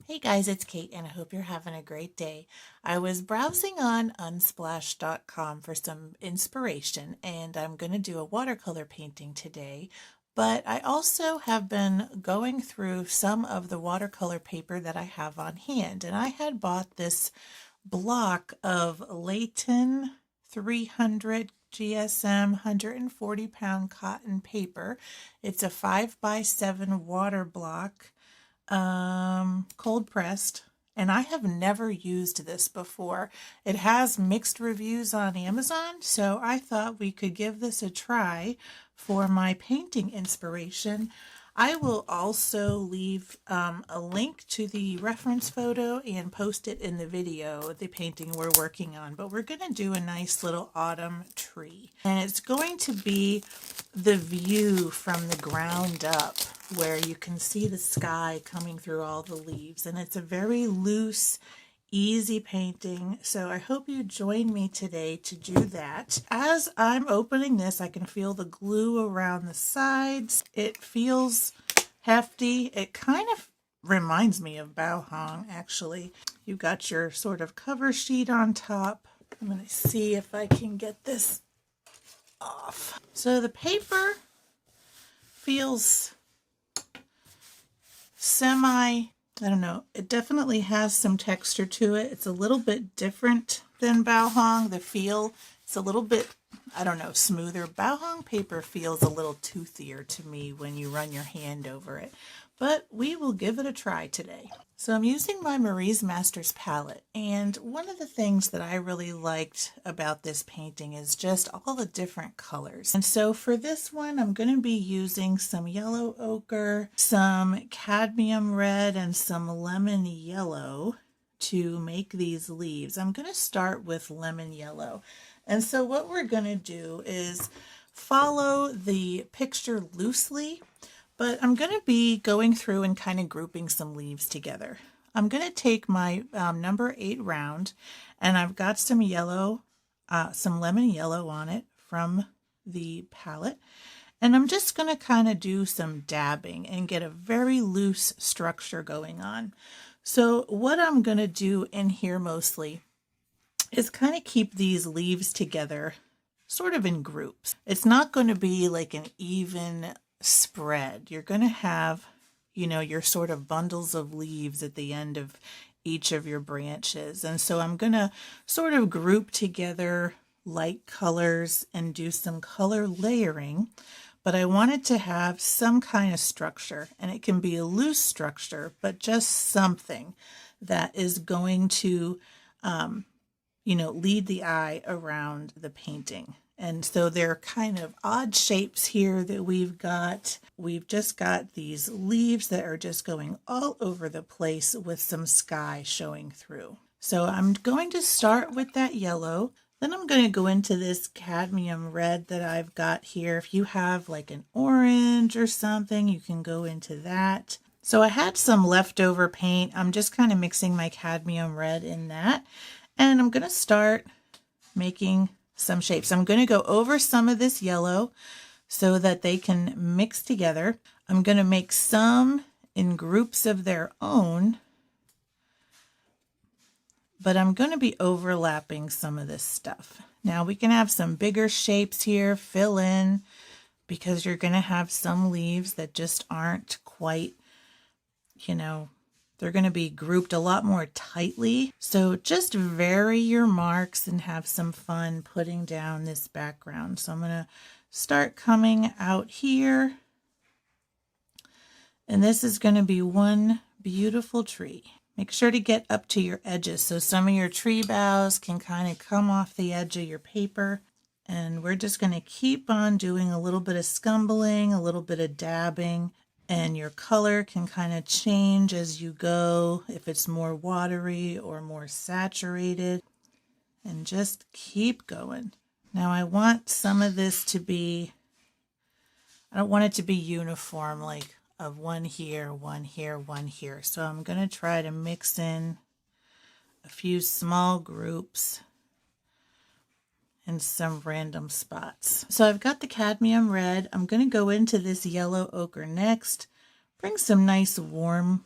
Hey guys, it's Kate and I hope you're having a great day. I was browsing on unsplash.com for some inspiration and I'm going to do a watercolor painting today, but I also have been going through some of the watercolor paper that I have on hand, and I had bought this block of Leyton 300 GSM 140-pound cotton paper. It's a 5x7 water block, cold pressed, and I have never used this before. It has mixed reviews on Amazon, so I thought we could give this a try for my painting inspiration. I will also leave a link to the reference photo and post it in the video, the painting we're working on. But we're going to do a nice little autumn tree. And it's going to be the view from the ground up, where you can see the sky coming through all the leaves. And it's a very loose, easy painting, so I hope you join me today to do that. As I'm opening this, I can feel the glue around the sides. It feels hefty. It kind of reminds me of bao hong, actually. You've got your sort of cover sheet on top. I'm going to see if I can get this off. So the paper feels I don't know, it definitely has some texture to it. It's a little bit different than bao hong. The feel, it's a little bit, I don't know, smoother. Bao hong paper feels a little toothier to me when you run your hand over it. But we will give it a try today. So I'm using my Marie's Masters palette, and one of the things that I really liked about this painting is just all the different colors. And so for this one, I'm going to be using some yellow ochre, some cadmium red, and some lemon yellow to make these leaves. I'm going to start with lemon yellow. And so what we're going to do is follow the picture loosely, but I'm going to be going through and kind of grouping some leaves together. I'm going to take my number 8 round, and I've got some yellow, some lemon yellow on it from the palette. And I'm just going to kind of do some dabbing and get a very loose structure going on. So what I'm going to do in here mostly is kind of keep these leaves together sort of in groups. It's not going to be like an even spread. You're going to have, you know, your sort of bundles of leaves at the end of each of your branches. And so I'm going to sort of group together light colors and do some color layering, but I want it to have some kind of structure, and it can be a loose structure, but just something that is going to, you know, lead the eye around the painting. And so they're kind of odd shapes here that we've got. We've just got these leaves that are just going all over the place with some sky showing through. So I'm going to start with that yellow. Then I'm going to go into this cadmium red that I've got here. If you have like an orange or something, you can go into that. So I had some leftover paint. I'm just kind of mixing my cadmium red in that. And I'm going to start making some shapes. I'm going to go over some of this yellow so that they can mix together. I'm going to make some in groups of their own, but I'm going to be overlapping some of this stuff. Now we can have some bigger shapes here, fill in, because you're going to have some leaves that just aren't quite, you know, they're going to be grouped a lot more tightly. So just vary your marks and have some fun putting down this background. So I'm going to start coming out here. And this is going to be one beautiful tree. Make sure to get up to your edges so some of your tree boughs can kind of come off the edge of your paper. And we're just going to keep on doing a little bit of scumbling, a little bit of dabbing. And your color can kind of change as you go, if it's more watery or more saturated. And just keep going. Now I want some of this to be, I don't want it to be uniform, like of one here, one here, one here. So I'm going to try to mix in a few small groups and some random spots. So I've got the cadmium red. I'm going to go into this yellow ochre next. Bring some nice warm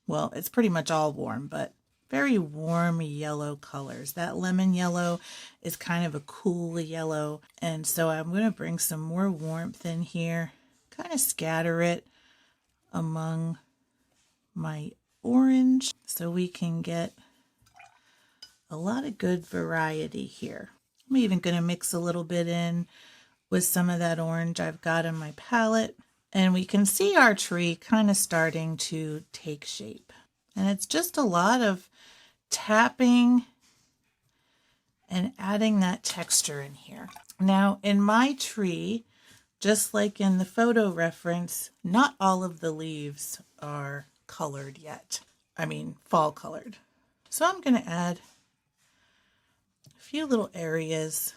well, it's pretty much all warm, but very warm yellow colors. That lemon yellow is kind of a cool yellow. And so I'm going to bring some more warmth in here, kind of scatter it among my orange so we can get a lot of good variety here. I'm even going to mix a little bit in with some of that orange I've got in my palette. And we can see our tree kind of starting to take shape. And it's just a lot of tapping and adding that texture in here. Now, in my tree, just like in the photo reference, not all of the leaves are colored yet. I mean, fall colored. So I'm going to add a few little areas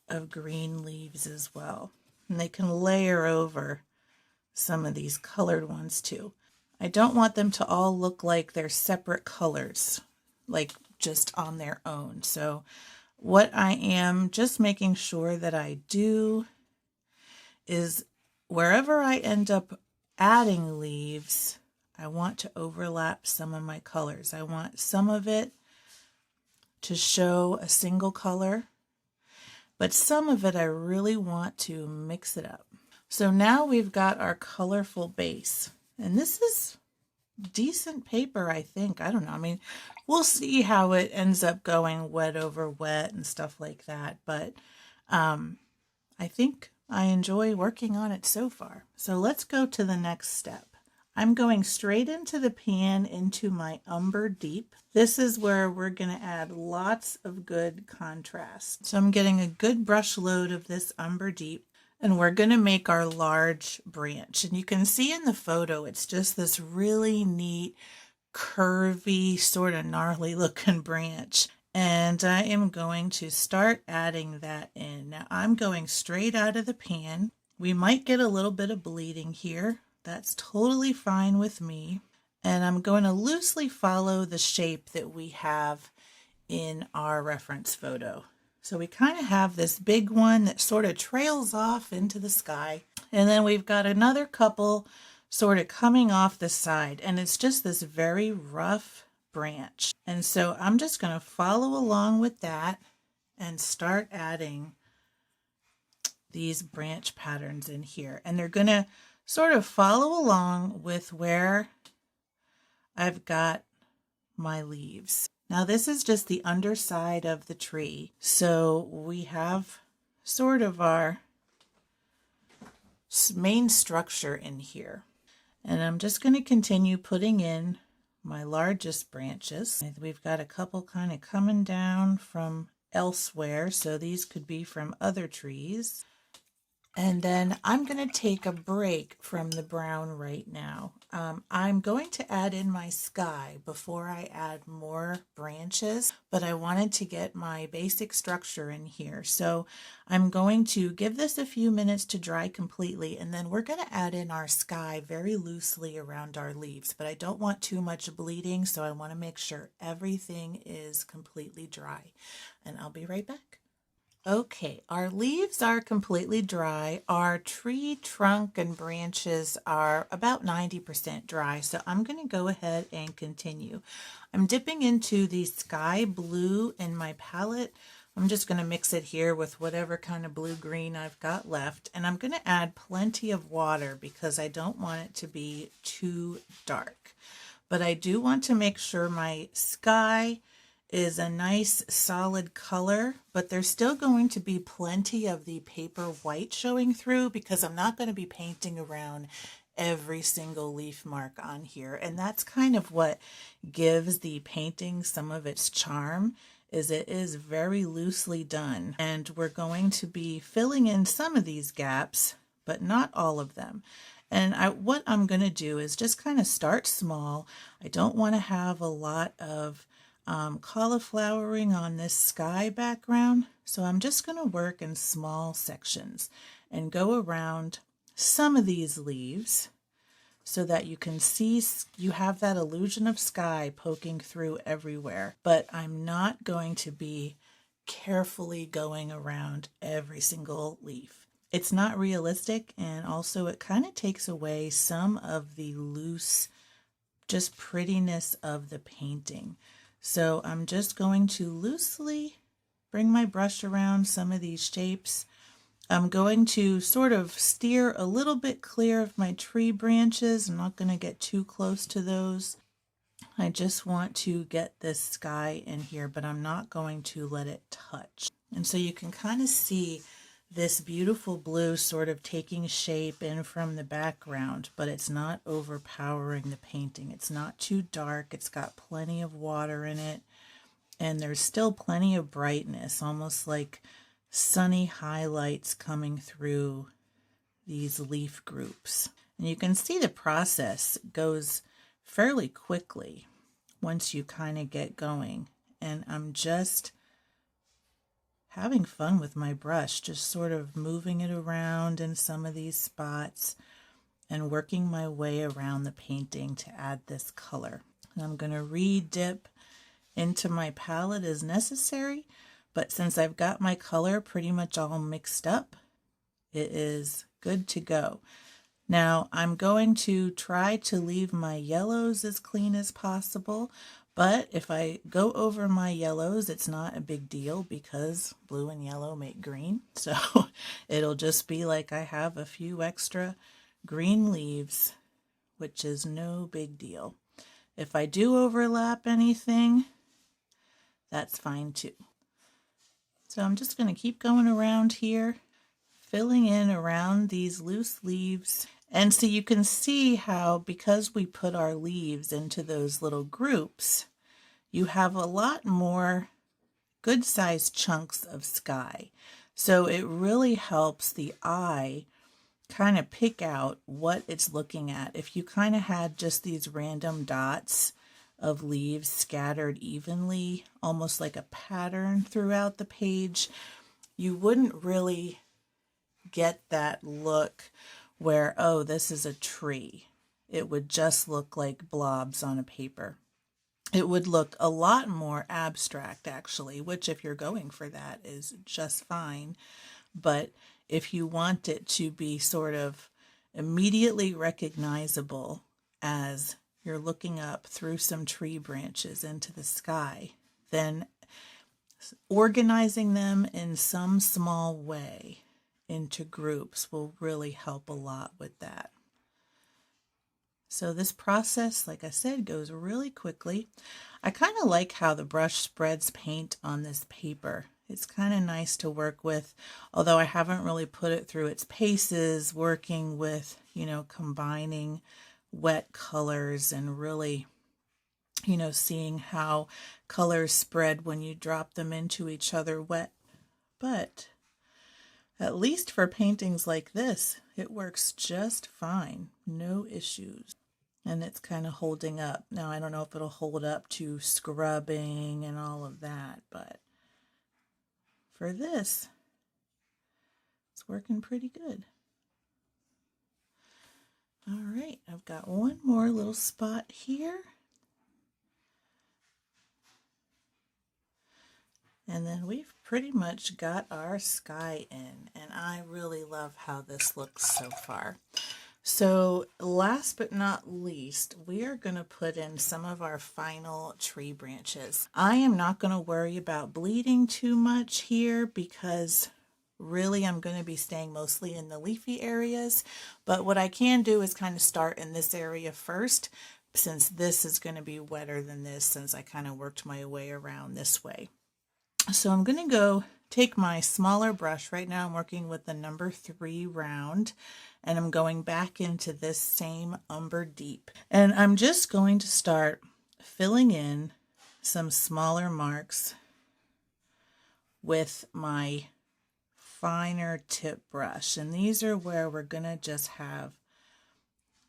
of green leaves as well. And they can layer over some of these colored ones too. I don't want them to all look like they're separate colors, like just on their own. So what I am just making sure that I do is wherever I end up adding leaves, I want to overlap some of my colors. I want some of it to show a single color, but some of it I really want to mix it up. So now we've got our colorful base, and this is decent paper, I think. I don't know. I mean, we'll see how it ends up going wet over wet and stuff like that, but I think I enjoy working on it so far. So let's go to the next step. I'm going straight into the pan into my Umber Deep. This is where we're going to add lots of good contrast. So I'm getting a good brush load of this Umber Deep, and we're going to make our large branch. And you can see in the photo, it's just this really neat, curvy, sort of gnarly looking branch. And I am going to start adding that in. Now I'm going straight out of the pan. We might get a little bit of bleeding here. That's totally fine with me. And I'm going to loosely follow the shape that we have in our reference photo. So we kind of have this big one that sort of trails off into the sky. And then we've got another couple sort of coming off the side. And it's just this very rough branch. And so I'm just going to follow along with that and start adding these branch patterns in here. And they're going to sort of follow along with where I've got my leaves. Now this is just the underside of the tree. So we have sort of our main structure in here. And I'm just going to continue putting in my largest branches. We've got a couple kind of coming down from elsewhere. So these could be from other trees. And then I'm going to take a break from the brown right now. I'm going to add in my sky before I add more branches, but I wanted to get my basic structure in here. So I'm going to give this a few minutes to dry completely, and then we're going to add in our sky very loosely around our leaves, but I don't want too much bleeding, so I want to make sure everything is completely dry. And I'll be right back. Okay, our leaves are completely dry. Our tree trunk and branches are about 90% dry, so I'm going to go ahead and continue. I'm dipping into the sky blue in my palette. I'm just going to mix it here with whatever kind of blue-green I've got left, and I'm going to add plenty of water because I don't want it to be too dark. But I do want to make sure my sky is a nice solid color, but there's still going to be plenty of the paper white showing through because I'm not going to be painting around every single leaf mark on here. And that's kind of what gives the painting some of its charm, is it is very loosely done. And we're going to be filling in some of these gaps, but not all of them. And what I'm going to do is just kind of start small. I don't want to have a lot of cauliflowering on this sky background, so I'm just going to work in small sections and go around some of these leaves so that you can see you have that illusion of sky poking through everywhere, but I'm not going to be carefully going around every single leaf. It's not realistic, and also it kind of takes away some of the loose just prettiness of the painting. So I'm just going to loosely bring my brush around some of these shapes. I'm going to sort of steer a little bit clear of my tree branches. I'm not going to get too close to those. I just want to get this sky in here, but I'm not going to let it touch. And so you can kind of see this beautiful blue sort of taking shape in from the background, but it's not overpowering the painting. It's not too dark. It's got plenty of water in it, and there's still plenty of brightness, almost like sunny highlights coming through these leaf groups. And you can see the process goes fairly quickly once you kind of get going. And I'm just having fun with my brush, just sort of moving it around in some of these spots and working my way around the painting to add this color. And I'm going to re-dip into my palette as necessary, but since I've got my color pretty much all mixed up, it is good to go. Now I'm going to try to leave my yellows as clean as possible, but if I go over my yellows, it's not a big deal because blue and yellow make green. So it'll just be like I have a few extra green leaves, which is no big deal. If I do overlap anything, that's fine too. So I'm just going to keep going around here, filling in around these loose leaves. And so you can see how, because we put our leaves into those little groups, you have a lot more good-sized chunks of sky. So it really helps the eye kind of pick out what it's looking at. If you kind of had just these random dots of leaves scattered evenly, almost like a pattern throughout the page, you wouldn't really get that look where, oh, this is a tree. It would just look like blobs on a paper. It would look a lot more abstract, actually, which if you're going for that is just fine. But if you want it to be sort of immediately recognizable as you're looking up through some tree branches into the sky, then organizing them in some small way into groups will really help a lot with that. So this process, like I said, goes really quickly. I kind of like how the brush spreads paint on this paper. It's kind of nice to work with, although I haven't really put it through its paces, working with, combining wet colors and really, seeing how colors spread when you drop them into each other wet. But at least for paintings like this, it works just fine. No issues. And it's kind of holding up. Now, I don't know if it'll hold up to scrubbing and all of that, but for this, it's working pretty good. All right, I've got one more little spot here. And then we've pretty much got our sky in, and I really love how this looks so far. So last but not least, we are going to put in some of our final tree branches. I am not going to worry about bleeding too much here because really I'm going to be staying mostly in the leafy areas. But what I can do is kind of start in this area first, since this is going to be wetter than this, since I kind of worked my way around this way. So I'm going to go take my smaller brush. Right now I'm working with the number 3 round, and I'm going back into this same umber deep. And I'm just going to start filling in some smaller marks with my finer tip brush. And these are where we're going to just have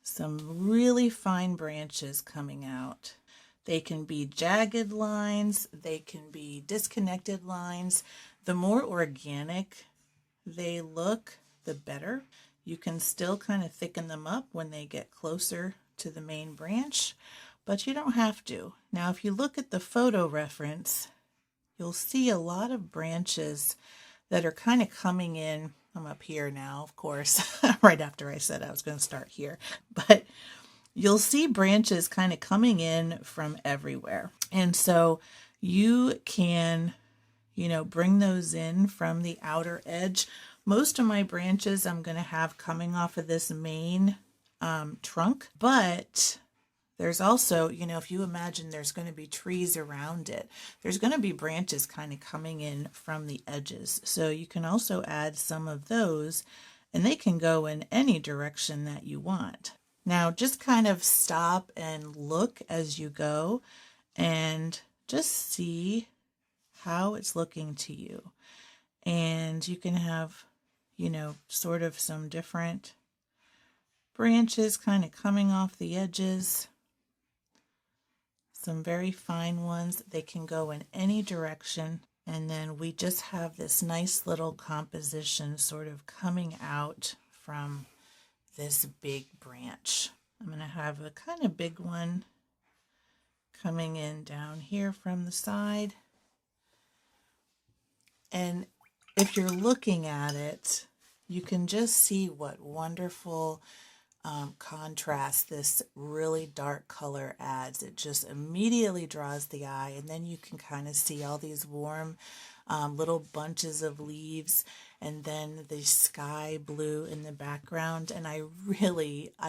some really fine branches coming out. They can be jagged lines, they can be disconnected lines. The more organic they look, the better. You can still kind of thicken them up when they get closer to the main branch, but you don't have to. Now, if you look at the photo reference, you'll see a lot of branches that are kind of coming in. I'm up here now, of course, right after I said I was going to start here, but you'll see branches kind of coming in from everywhere. And so you can, bring those in from the outer edge. Most of my branches I'm going to have coming off of this main trunk, but there's also, if you imagine there's going to be trees around it, there's going to be branches kind of coming in from the edges. So you can also add some of those, and they can go in any direction that you want. Now just kind of stop and look as you go and just see how it's looking to you. And you can have, sort of some different branches kind of coming off the edges. Some very fine ones. They can go in any direction. And then we just have this nice little composition sort of coming out from this big branch. I'm going to have a kind of big one coming in down here from the side. And if you're looking at it, you can just see what wonderful contrast this really dark color adds. It just immediately draws the eye, and then you can kind of see all these warm little bunches of leaves, and then the sky blue in the background. And I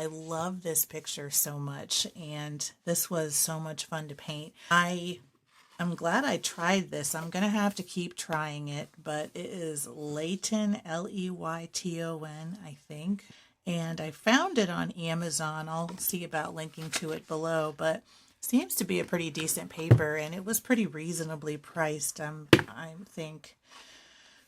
love this picture so much, and this was so much fun to paint. I'm glad I tried this. I'm going to have to keep trying it, but it is Leyton, Leyton, I think. And I found it on Amazon. I'll see about linking to it below, but seems to be a pretty decent paper, and it was pretty reasonably priced, I think.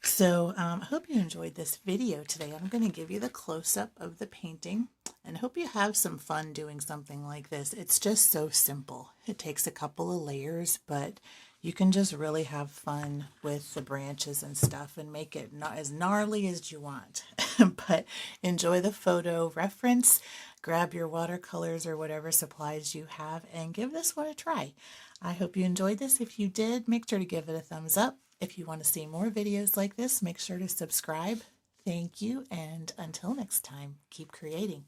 So I hope you enjoyed this video today. I'm going to give you the close-up of the painting, and hope you have some fun doing something like this. It's just so simple. It takes a couple of layers, but you can just really have fun with the branches and stuff and make it not as gnarly as you want. But enjoy the photo reference, grab your watercolors or whatever supplies you have, and give this one a try. I hope you enjoyed this. If you did, make sure to give it a thumbs up. If you want to see more videos like this, make sure to subscribe. Thank you, and until next time, keep creating.